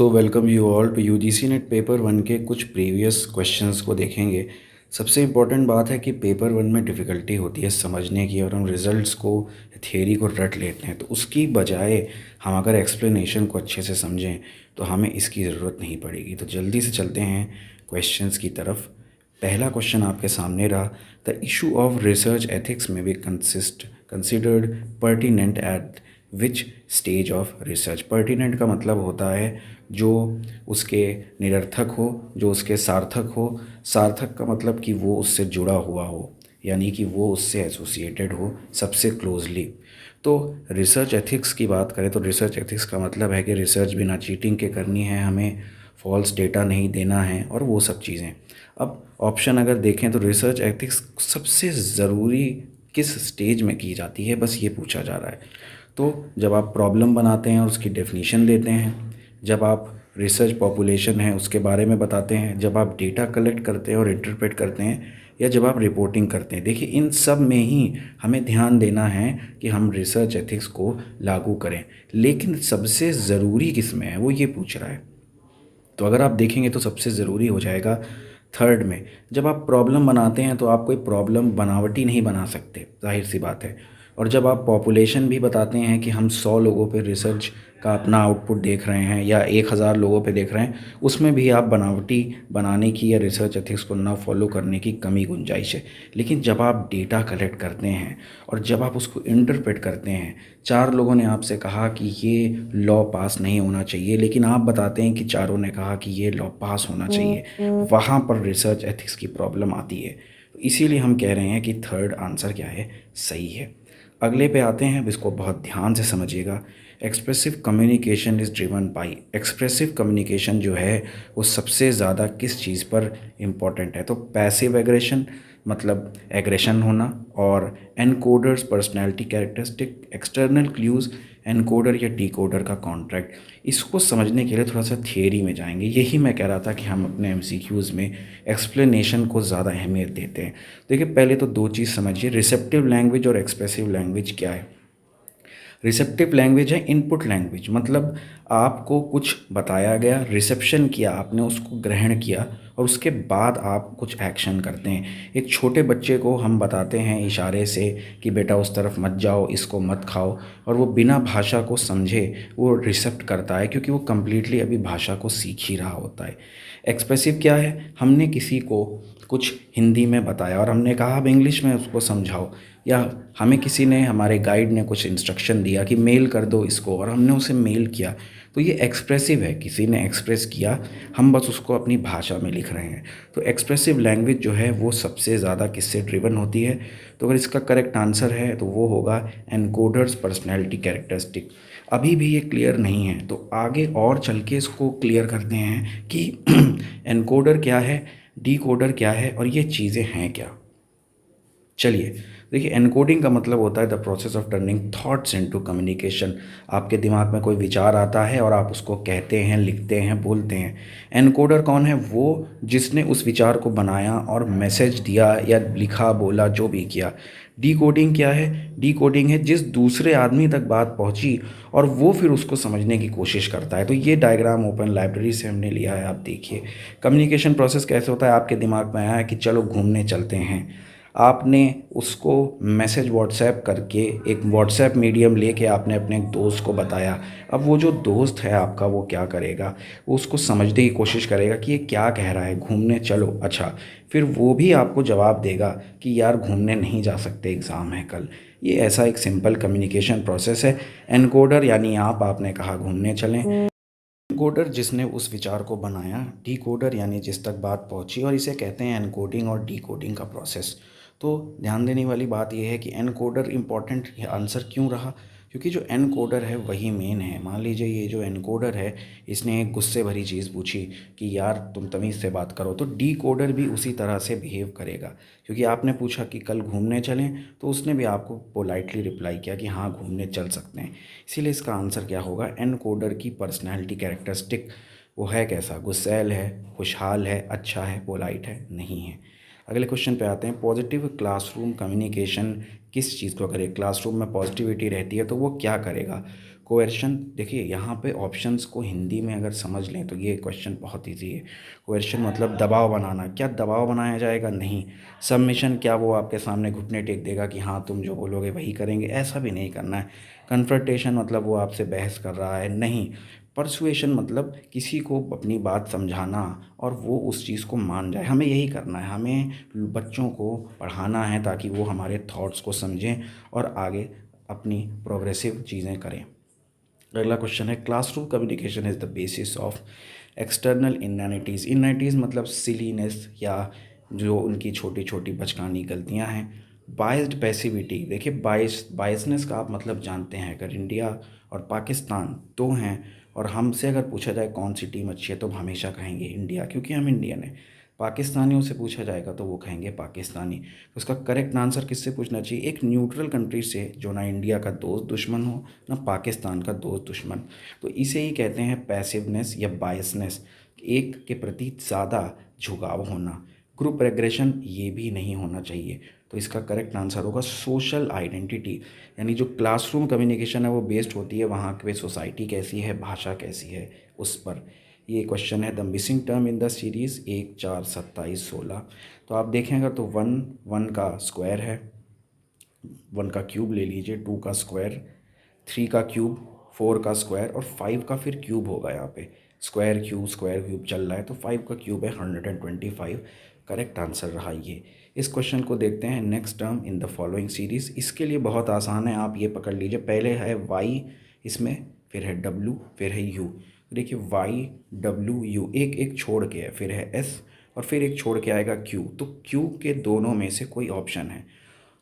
दोस्तों, welcome you all to UGC NET paper one के कुछ प्रीवियस क्वेश्चंस को देखेंगे। सबसे इम्पोर्टेंट बात है कि पेपर वन में डिफ़िकल्टी होती है समझने की, और हम रिज़ल्ट्स को, थियरी को रट लेते हैं। तो उसकी बजाय हम अगर एक्सप्लेनेशन को अच्छे से समझें तो हमें इसकी ज़रूरत नहीं पड़ेगी। तो जल्दी से चलते हैं क्वेश्चंस की तरफ। पहला क्वेश्चन आपके सामने रहा, the issue of research ethics में भी considered pertinent eight which stage of research. Pertinent का मतलब होता है जो उसके निरर्थक हो, जो उसके सार्थक हो। सार्थक का मतलब कि वो उससे जुड़ा हुआ हो, यानी कि वो उससे एसोसिएटेड हो सबसे क्लोजली। तो रिसर्च एथिक्स की बात करें तो रिसर्च एथिक्स का मतलब है कि रिसर्च बिना चीटिंग के करनी है, हमें फॉल्स डेटा नहीं देना है और वो सब चीज़ें। अब ऑप्शन अगर देखें तो रिसर्च एथिक्स सबसे ज़रूरी किस स्टेज में की जाती है, बस ये पूछा जा रहा है। तो जब आप प्रॉब्लम बनाते हैं और उसकी डेफिनेशन देते हैं, जब आप रिसर्च पॉपुलेशन है उसके बारे में बताते हैं, जब आप डेटा कलेक्ट करते हैं और इंटरप्रेट करते हैं, या जब आप रिपोर्टिंग करते हैं। देखिए, इन सब में ही हमें ध्यान देना है कि हम रिसर्च एथिक्स को लागू करें। लेकिन सबसे ज़रूरी किस में है वो ये पूछ रहा है। तो अगर आप देखेंगे तो सबसे ज़रूरी हो जाएगा थर्ड में। जब आप प्रॉब्लम बनाते हैं तो आप कोई प्रॉब्लम बनावटी नहीं बना सकते, जाहिर सी बात है। और जब आप पॉपुलेशन भी बताते हैं कि हम 100 लोगों पे रिसर्च का अपना आउटपुट देख रहे हैं या 1000 लोगों पे देख रहे हैं, उसमें भी आप बनावटी बनाने की या रिसर्च एथिक्स को ना फॉलो करने की कमी गुंजाइश है। लेकिन जब आप डेटा कलेक्ट करते हैं और जब आप उसको इंटरप्रेट करते हैं, 4 लोगों ने आपसे कहा कि ये लॉ पास नहीं होना चाहिए, लेकिन आप बताते हैं कि चारों ने कहा कि ये लॉ पास होना चाहिए, वहाँ पर रिसर्च एथिक्स की प्रॉब्लम आती है। तो इसीलिए हम कह रहे हैं कि थर्ड आंसर क्या है, सही है। अगले पे आते हैं, अब इसको बहुत ध्यान से समझिएगा। Expressive communication is driven by. Expressive communication जो है वो सबसे ज़्यादा किस चीज़ पर इम्पॉर्टेंट है? तो पैसिव एग्रेशन, मतलब एग्रेशन होना, और encoders personality characteristic, external clues, encoder या डिकोडर का कॉन्ट्रैक्ट। इसको समझने के लिए थोड़ा सा थियरी में जाएंगे। यही मैं कह रहा था कि हम अपने एमसीक्यूज़ में एक्सप्लेनेशन को ज़्यादा अहमियत देते हैं। देखिए, पहले तो दो चीज़ समझिए, रिसेप्टिव लैंग्वेज और एक्सप्रेसिव लैंग्वेज क्या है। रिसेप्टिव लैंग्वेज है इनपुट लैंग्वेज, मतलब आपको कुछ बताया गया, रिसेप्शन किया आपने, उसको ग्रहण किया और उसके बाद आप कुछ एक्शन करते हैं। एक छोटे बच्चे को हम बताते हैं इशारे से कि बेटा उस तरफ मत जाओ, इसको मत खाओ, और वो बिना भाषा को समझे वो रिसेप्ट करता है, क्योंकि वो कम्प्लीटली अभी भाषा को सीख ही रहा होता है। एक्सप्रेसिव क्या है? हमने किसी को कुछ हिंदी में बताया और हमने कहा अब इंग्लिश में उसको समझाओ, या हमें किसी ने, हमारे गाइड ने कुछ इंस्ट्रक्शन दिया कि मेल कर दो इसको, और हमने उसे मेल किया। तो ये एक्सप्रेसिव है, किसी ने एक्सप्रेस किया, हम बस उसको अपनी भाषा में लिख रहे हैं। तो एक्सप्रेसिव लैंग्वेज जो है वो सबसे ज़्यादा किससे ड्रिवन होती है? तो अगर इसका करेक्ट आंसर है तो वो होगा एनकोडर्स पर्सनैलिटी कैरेक्टरिस्टिक। अभी भी ये क्लियर नहीं है, तो आगे और चल के इसको क्लियर करते हैं कि एनकोडर क्या है, डीकोडर क्या है और ये चीज़ें हैं क्या। चलिए, देखिए, एनकोडिंग का मतलब होता है the process of turning thoughts into communication. आपके दिमाग में कोई विचार आता है और आप उसको कहते हैं, लिखते हैं, बोलते हैं। एनकोडर कौन है? वो जिसने उस विचार को बनाया और मैसेज दिया या लिखा, बोला, जो भी किया। डीकोडिंग क्या है? डीकोडिंग है जिस दूसरे आदमी तक बात पहुंची और वो फिर उसको समझने की कोशिश करता है। तो ये डायग्राम ओपन लाइब्रेरी से हमने लिया है, आप देखिए। कम्युनिकेशन प्रोसेस कैसे होता है? आपके दिमाग में आया है कि चलो घूमने चलते हैं, आपने उसको मैसेज व्हाट्सएप करके, एक व्हाट्सएप मीडियम लेके आपने अपने एक दोस्त को बताया। अब वो जो दोस्त है आपका, वो क्या करेगा? वो उसको समझने की कोशिश करेगा कि ये क्या कह रहा है, घूमने चलो, अच्छा। फिर वो भी आपको जवाब देगा कि यार घूमने नहीं जा सकते, एग्ज़ाम है कल। ये ऐसा एक सिंपल कम्युनिकेशन प्रोसेस है। एनकोडर यानी आपने कहा घूमने चलें, एनकोडर जिसने उस विचार को बनाया, डिकोडर यानी जिस तक बात पहुंची, और इसे कहते हैं एनकोडिंग और डिकोडिंग का प्रोसेस। तो ध्यान देने वाली बात यह है कि एनकोडर इम्पॉर्टेंट आंसर क्यों रहा, क्योंकि जो एनकोडर है वही मेन है। मान लीजिए ये जो एनकोडर है, इसने एक गुस्से भरी चीज़ पूछी कि यार तुम तमीज़ से बात करो, तो डिकोडर भी उसी तरह से बिहेव करेगा। क्योंकि आपने पूछा कि कल घूमने चलें, तो उसने भी आपको पोलाइटली रिप्लाई किया कि हाँ घूमने चल सकते हैं। इसीलिए इसका आंसर क्या होगा? एनकोडर की पर्सनैलिटी कैरेक्टरिस्टिक वो है कैसा? गुस्सैल है, खुशहाल है, अच्छा है, पोलाइट है, नहीं है। अगले क्वेश्चन पे आते हैं। पॉजिटिव क्लासरूम कम्युनिकेशन किस चीज़ को करे? क्लासरूम में पॉजिटिविटी रहती है तो वो क्या करेगा? कोएर्शन, देखिए यहाँ पे ऑप्शंस को हिंदी में अगर समझ लें तो ये क्वेश्चन बहुत ईजी है। कोएर्शन मतलब दबाव बनाना। क्या दबाव बनाया जाएगा? नहीं। सबमिशन, क्या वो आपके सामने घुटने टेक देगा कि हाँ तुम जो बोलोगे वही करेंगे? ऐसा भी नहीं करना है। कन्फ्रंटेशन मतलब वो आपसे बहस कर रहा है? नहीं। परसुएशन मतलब किसी को अपनी बात समझाना और वो उस चीज़ को मान जाए, हमें यही करना है। हमें बच्चों को पढ़ाना है ताकि वो हमारे थॉट्स को समझें और आगे अपनी प्रोग्रेसिव चीज़ें करें। अगला क्वेश्चन है, classroom communication is the basis of external inanities. Inanities मतलब सिलीनेस या जो उनकी छोटी छोटी बचकानी गलतियां हैं। बाइस्ड पैसिविटी, देखिए बायसनेस का आप मतलब जानते हैं। अगर इंडिया और पाकिस्तान दो हैं और हमसे अगर पूछा जाए कौन सी टीम अच्छी है तो हम हमेशा कहेंगे इंडिया, क्योंकि हम इंडियन हैं। पाकिस्तानियों से पूछा जाएगा तो वो कहेंगे पाकिस्तानी। तो उसका करेक्ट आंसर किससे पूछना चाहिए? एक न्यूट्रल कंट्री से जो ना इंडिया का दोस्त दुश्मन हो ना पाकिस्तान का दोस्त दुश्मन। तो इसे ही कहते हैं पैसिवनेस या बायसनेस, एक के प्रति ज़्यादा झुकाव होना। ग्रुप एग्रेशन ये भी नहीं होना चाहिए। तो इसका करेक्ट आंसर होगा सोशल आइडेंटिटी, यानी जो क्लासरूम कम्युनिकेशन है वो बेस्ड होती है वहाँ पे सोसाइटी कैसी है, भाषा कैसी है उस पर। ये क्वेश्चन है the missing term in the series 1, 4, 27, 16। तो आप देखेंगे तो 1 का स्क्वायर है, 1 का क्यूब ले लीजिए, 2 का स्क्वायर, 3 का क्यूब, 4 का स्क्वायर और 5 का फिर क्यूब होगा। यहाँ पे स्क्वायर क्यूब चल रहा है तो 5 का क्यूब है 125। करेक्ट आंसर रहा ये। इस क्वेश्चन को देखते हैं, next term in the following series. इसके लिए बहुत आसान है, आप ये पकड़ लीजिए। पहले है वाई इसमें, फिर है डब्लू, फिर है यू। देखिए वाई डब्लू यू एक एक छोड़ के है, फिर है एस और फिर एक छोड़ के आएगा क्यू। तो क्यू के दोनों में से कोई ऑप्शन है।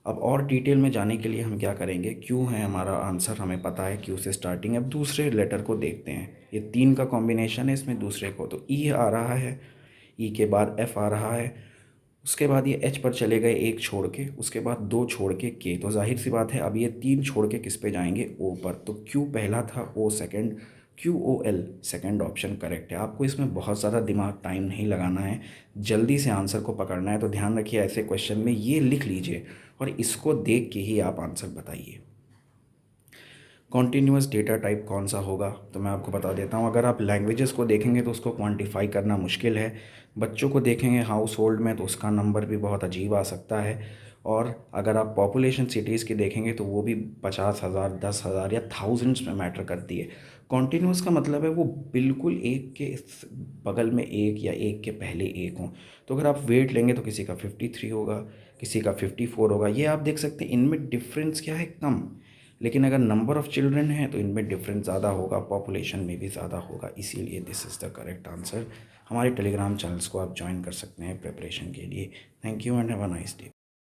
अब और डिटेल में जाने के लिए हम क्या करेंगे, क्यू है हमारा आंसर, हमें पता है क्यू से स्टार्टिंग। अब दूसरे लेटर को देखते हैं, ये 3 का कॉम्बिनेशन है इसमें दूसरे को, तो ई आ रहा है, ई के बाद एफ आ रहा है, उसके बाद ये एच पर चले गए एक छोड़ के, उसके बाद 2 छोड़ के के। तो जाहिर सी बात है अब ये 3 छोड़ के किस पे जाएंगे? ओ पर। तो क्यू पहला था, O second, Q O L second option correct है। आपको इसमें बहुत ज़्यादा दिमाग टाइम नहीं लगाना है, जल्दी से आंसर को पकड़ना है। तो ध्यान रखिए ऐसे क्वेश्चन में ये लिख लीजिए और इसको देख के ही आप आंसर बताइए। कॉन्टीन्यूअस डेटा टाइप कौन सा होगा? तो मैं आपको बता देता हूँ। अगर आप लैंग्वेजेस को देखेंगे तो उसको क्वांटिफाई करना मुश्किल है। बच्चों को देखेंगे हाउस होल्ड में तो उसका नंबर भी बहुत अजीब आ सकता है। और अगर आप पॉपुलेशन सिटीज़ की देखेंगे तो वो भी 50,000, 10,000 या थाउजेंड्स में मैटर करती है। कॉन्टीन्यूअस का मतलब है वो बिल्कुल एक के बगल में एक या एक के पहले एक हों। तो अगर आप वेट लेंगे तो किसी का 53 होगा, किसी का 54 होगा। ये आप देख सकते हैं इनमें डिफरेंस क्या है, कम। लेकिन अगर नंबर ऑफ़ चिल्ड्रन है तो इनमें डिफरेंस ज़्यादा होगा, पॉपुलेशन में भी ज़्यादा होगा। इसीलिए this is the correct answer. हमारे टेलीग्राम चैनल्स को आप ज्वाइन कर सकते हैं प्रिपरेशन के लिए। Thank you and have a nice day.